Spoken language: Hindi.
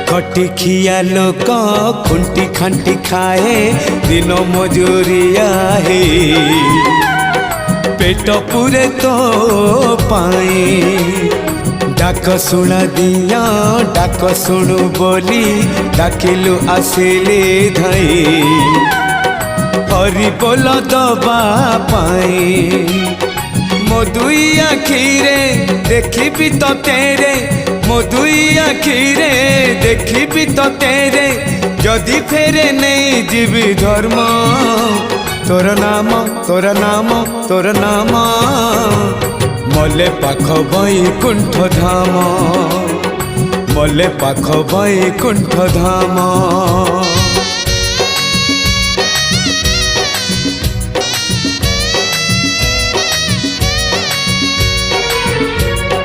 खटिखिया लोक खुंटी खांटी खाए दिन मजूरिया है पेट पूरे तो पाए डाक शुणा दिया डाक शुणु बोली डाकिलु आसिले धई हरि बोल दबा पाए मो दुई आखिरे देखी तो तेरे मो दुई आखिरे देखी तो तेरे जदि फेरे नहीं जीवी धर्म तोर नाम तोर नाम तोर नाम मले पाख बैकुंठ धाम मले पाख बैकुंठ धाम।